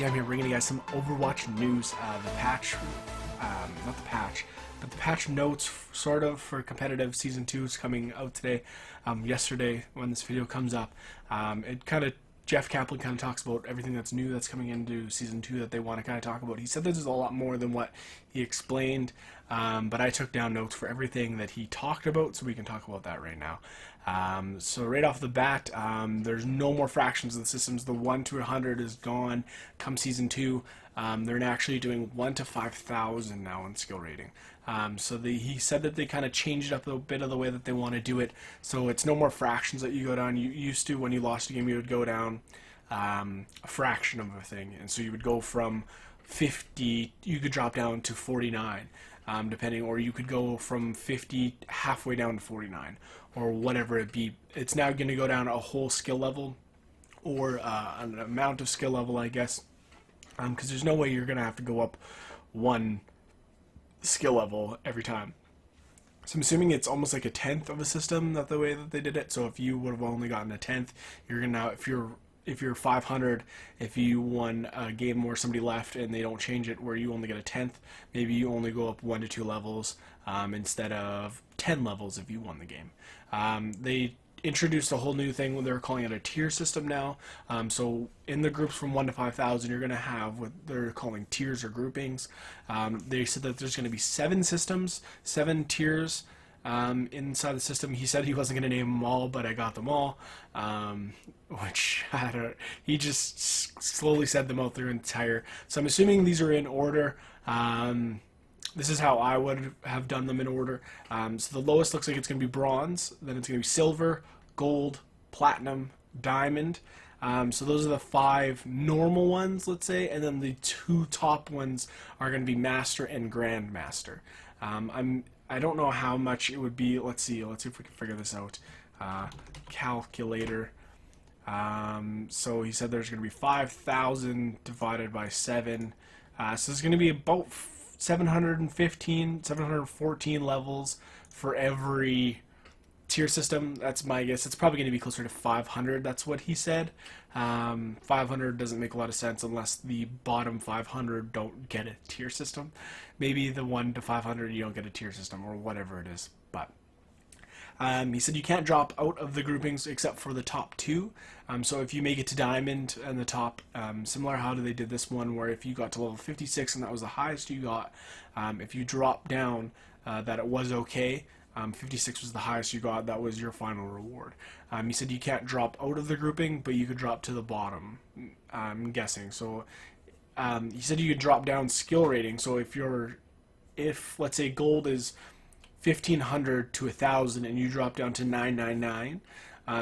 DM here, bringing you guys some Overwatch news. The patch, not the patch, but the patch notes, sort of, for competitive Season 2 is coming out today. Yesterday, when this video comes up, it kind of, Jeff Kaplan kind of talks about everything that's new that's coming into Season 2 that they want to kind of talk about. He said there's a lot more than what he explained, but I took down notes for everything that he talked about, so we can talk about that right now. So right off the bat, there's no more fractions of the systems. The 1 to 100 is gone come Season 2. They're actually doing 1 to 5,000 now in skill rating. He said that they kind of changed up a bit of the way that they want to do it. So it's no more fractions that you go down. You used to, when you lost a game, you would go down a fraction of a thing. And so you would go from 50, you could drop down to 49, depending, or you could go from 50 halfway down to 49, or whatever it be. It's now going to go down a whole skill level, or an amount of skill level, I guess, because there's no way you're going to have to go up one skill level every time. So I'm assuming it's almost like a tenth of a system, that the way that they did it. So if you would have only gotten a tenth, you're gonna, if you're 500, if you won a game where somebody left and they don't change it where you only get a tenth, maybe you only go up 1 to 2 levels instead of 10 levels if you won the game. They introduced a whole new thing when they're calling it a tier system now. So in the groups from 1 to 5,000, you're going to have what they're calling tiers or groupings. They said that there's going to be 7 systems, 7 tiers inside the system. He said he wasn't going to name them all, but I got them all. Which, I don't, he just slowly said them out through entire. So I'm assuming these are in order. This is how I would have done them in order. So the lowest looks like it's going to be bronze, then it's going to be silver, gold, platinum, diamond. So those are the 5 normal ones, let's say, and then the 2 top ones are going to be master and grandmaster. I don't know how much it would be. Let's see if we can figure this out. Calculator. So he said there's going to be 5,000 divided by 7. So there's going to be about 714 levels for every tier system. That's my guess. It's probably going to be closer to 500. That's what he said. 500 doesn't make a lot of sense unless the bottom 500 don't get a tier system. Maybe the 1 to 500 you don't get a tier system, or whatever it is. But he said you can't drop out of the groupings except for the top 2. So if you make it to diamond and the top, similar how they did this one, where if you got to level 56 and that was the highest you got, if you drop down, that it was okay. 56 was the highest you got, that was your final reward. He said you can't drop out of the grouping, but you could drop to the bottom, I'm guessing. So he said you could drop down skill rating. So if let's say gold is 1,500 to 1,000 and you drop down to 999,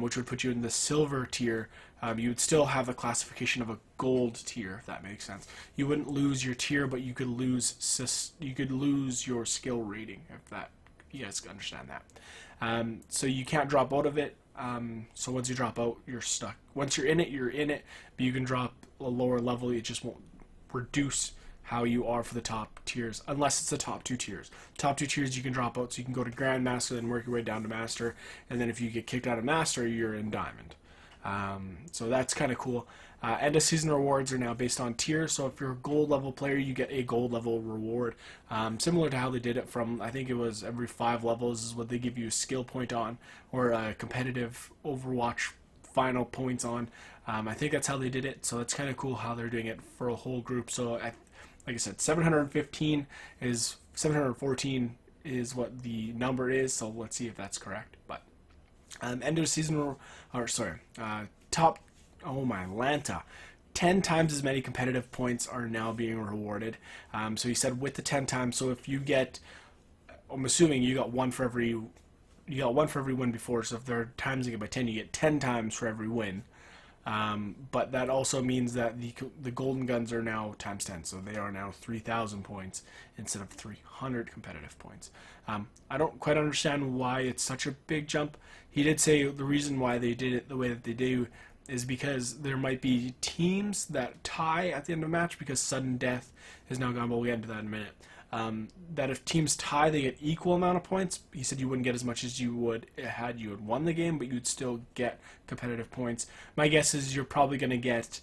which would put you in the silver tier, you would still have the classification of a gold tier, if that makes sense. You wouldn't lose your tier, but you could lose your skill rating, if that, you guys understand that. So you can't drop out of it. So once you drop out, you're stuck. Once you're in it, you're in it, but you can drop a lower level. It just won't reduce how you are for the top tiers, unless it's the top 2 tiers. Top 2 tiers you can drop out, so you can go to Grandmaster, then work your way down to Master, and then if you get kicked out of Master, you're in Diamond. So that's kind of cool. End of season rewards are now based on tiers, so if you're a gold level player, you get a gold level reward. Similar to how they did it from, I think it was every 5 levels is what they give you a skill point on, or a competitive Overwatch final points on. I think that's how they did it, so it's kind of cool how they're doing it for a whole group. So like I said, 714 is what the number is, so let's see if that's correct. But end of season, top, oh my Lanta, 10 times as many competitive points are now being rewarded. So he said with the 10 times, so if you get, I'm assuming you got one for every win before, so if they're timesing it by 10, you get 10 times for every win. But that also means that the golden guns are now times 10, so they are now 3,000 points instead of 300 competitive points. I don't quite understand why it's such a big jump. He did say the reason why they did it the way that they do is because there might be teams that tie at the end of a match, because sudden death has now gone, but we'll get into that in a minute. That if teams tie, they get equal amount of points. He said you wouldn't get as much as you would had you had won the game, but you'd still get competitive points. My guess is you're probably going to get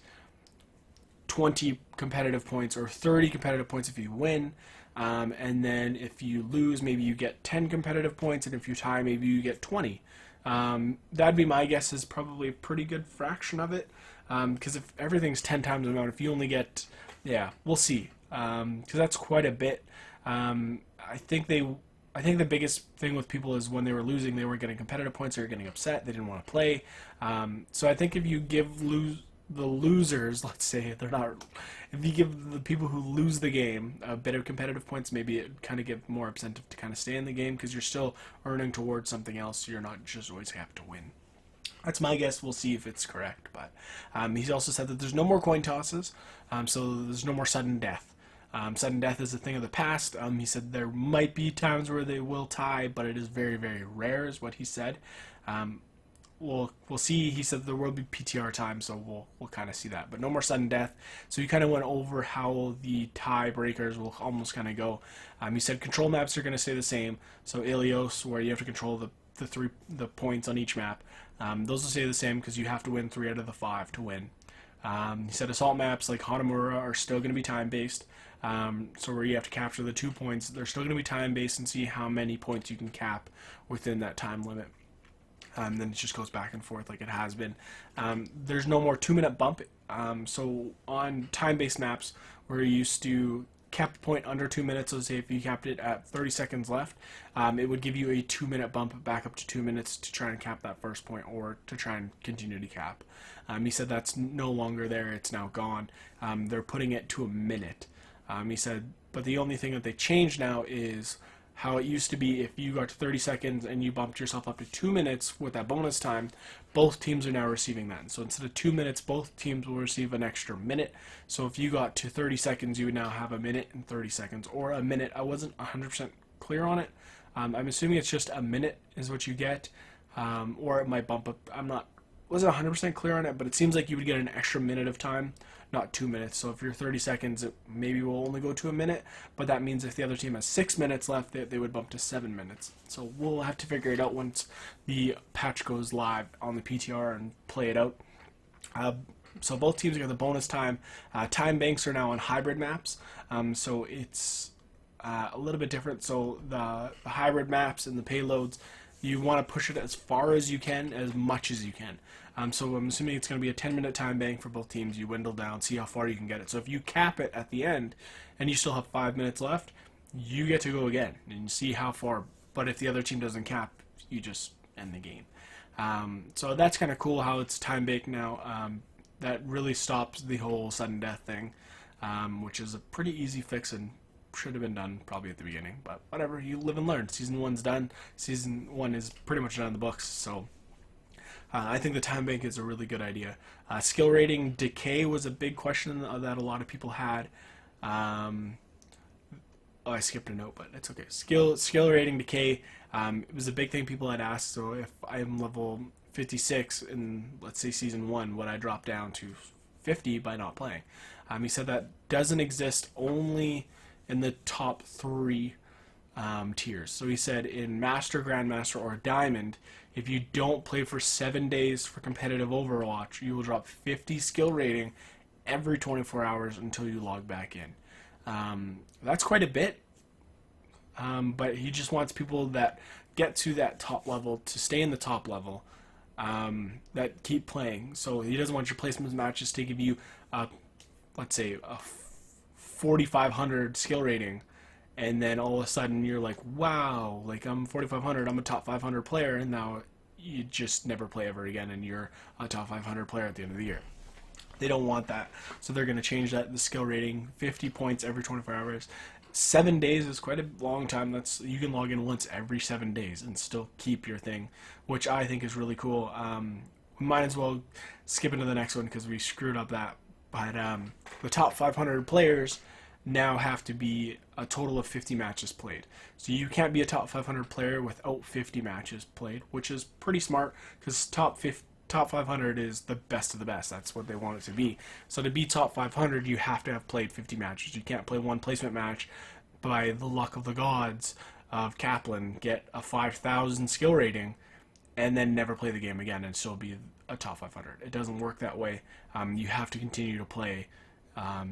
20 competitive points or 30 competitive points if you win. And then if you lose, maybe you get 10 competitive points, and if you tie, maybe you get 20. That'd be my guess, is probably a pretty good fraction of it. Because if everything's 10 times the amount, if you only get, yeah, we'll see. Because that's quite a bit. I think the biggest thing with people is when they were losing, they weren't getting competitive points, they were getting upset, they didn't want to play. So I think if you give the losers, let's say, if you give the people who lose the game a bit of competitive points, maybe it kind of give more incentive to kind of stay in the game, because you're still earning towards something else, so you're not just always have to win. That's my guess. We'll see if it's correct. But he's also said that there's no more coin tosses, so there's no more sudden death. Sudden death is a thing of the past. He said there might be times where they will tie, but it is very, very rare, is what he said. We'll see. He said there will be PTR time, so we'll kind of see that. But no more sudden death. So he kind of went over how the tiebreakers will almost kind of go. He said control maps are going to stay the same. So Ilios, where you have to control the points on each map, those will stay the same because you have to win 3 out of the 5 to win. He said assault maps like Hanamura are still going to be time based. So where you have to capture the 2 points, they're still going to be time based, and see how many points you can cap within that time limit. Then it just goes back and forth like it has been. There's no more 2-minute bump. So on time-based maps, where you used to cap a point under 2 minutes, so say if you capped it at 30 seconds left, it would give you a 2-minute bump back up to 2 minutes to try and cap that first point, or to try and continue to cap. He said that's no longer there, it's now gone. They're putting it to a minute. He said, but the only thing that they changed now is how it used to be if you got to 30 seconds and you bumped yourself up to 2 minutes with that bonus time, both teams are now receiving that. So instead of 2 minutes, both teams will receive an extra minute. So if you got to 30 seconds, you would now have a minute and 30 seconds, or a minute. I wasn't 100% clear on it. I'm assuming it's just a minute is what you get, or it might bump up. Wasn't 100% clear on it, but it seems like you would get an extra minute of time, not 2 minutes. So if you're 30 seconds, it maybe will only go to a minute, but that means if the other team has 6 minutes left, they would bump to 7 minutes. So we'll have to figure it out once the patch goes live on the PTR and play it out. So both teams get the bonus time. Time banks are now on hybrid maps, so it's a little bit different. So the hybrid maps and the payloads, you want to push it as far as you can, as much as you can. So I'm assuming it's going to be a 10-minute time bank for both teams. You dwindle down, see how far you can get it. So if you cap it at the end and you still have 5 minutes left, you get to go again and see how far. But if the other team doesn't cap, you just end the game. So that's kind of cool how it's time banked now. That really stops the whole sudden death thing, which is a pretty easy fix and should have been done probably at the beginning. But whatever, you live and learn. Season 1's done. Season 1 is pretty much done in the books, so I think the time bank is a really good idea. Skill rating decay was a big question that a lot of people had. I skipped a note, but it's okay. Skill rating decay, it was a big thing people had asked. So if I'm level 56 in, let's say, Season 1, would I drop down to 50 by not playing? He said that doesn't exist, only in the top 3 tiers. So he said in Master, Grandmaster, or Diamond, if you don't play for 7 days for competitive Overwatch, you will drop 50 skill rating every 24 hours until you log back in. That's quite a bit, but he just wants people that get to that top level to stay in the top level, that keep playing. So he doesn't want your placement matches to give you, let's say, a 4,500 skill rating, and then all of a sudden you're like, wow, like I'm 4,500, I'm a top 500 player, and now you just never play ever again, and you're a top 500 player at the end of the year. They don't want that, so they're going to change that. The skill rating, 50 points every 24 hours. 7 days is quite a long time. You can log in once every 7 days and still keep your thing, which I think is really cool. We might as well skip into the next one because we screwed up that. But the top 500 players now have to be a total of 50 matches played. So you can't be a top 500 player without 50 matches played, which is pretty smart because top 500 is the best of the best. That's what they want it to be. So to be top 500, you have to have played 50 matches. You can't play one placement match by the luck of the gods of Kaplan, get a 5,000 skill rating, and then never play the game again and still be a top 500. It doesn't work that way. You have to continue to play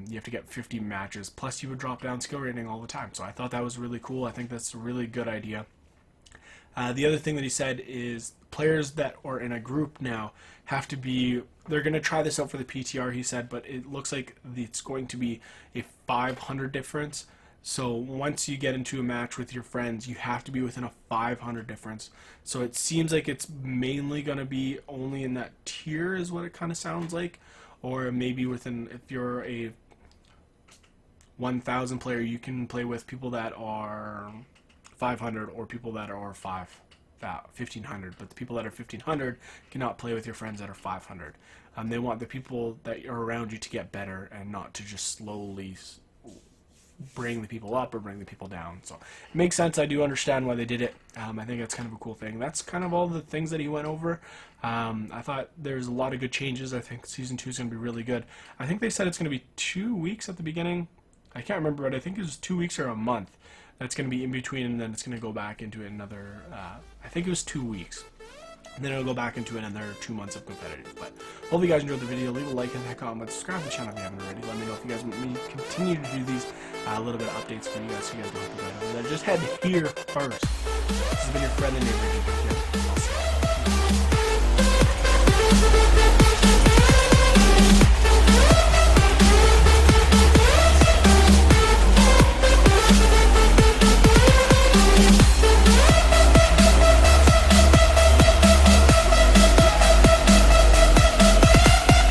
You have to get 50 matches, plus you would drop down skill rating all the time. So I thought that was really cool. I think that's a really good idea. The other thing that he said is players that are in a group now have to be, they're going to try this out for the PTR, he said, but it looks like it's going to be a 500 difference. So once you get into a match with your friends, you have to be within a 500 difference. So it seems like it's mainly going to be only in that tier is what it kind of sounds like. Or maybe within, if you're a 1,000 player, you can play with people that are 500 or people that are 1,500, but the people that are 1,500 cannot play with your friends that are 500. They want the people that are around you to get better and not to just slowly bring the people up or bring the people down. So it makes sense. I do understand why they did it. I think that's kind of a cool thing. That's kind of all the things that he went over. I thought there's a lot of good changes. I think Season 2 is going to be really good. I think they said it's going to be 2 weeks at the beginning. I can't remember, but I think it was 2 weeks or a month. That's going to be in between, and then it's going to go back into another, I think it was 2 weeks. And then it'll go back into another 2 months of competitive. But hope you guys enjoyed the video. Leave a like and a comment. Subscribe to the channel if you haven't already. Let me know if you guys want me to continue to do these little bit of updates for you guys so you guys don't have to go over there. Just head here first. This has been your friendly neighborhood. I'll see you.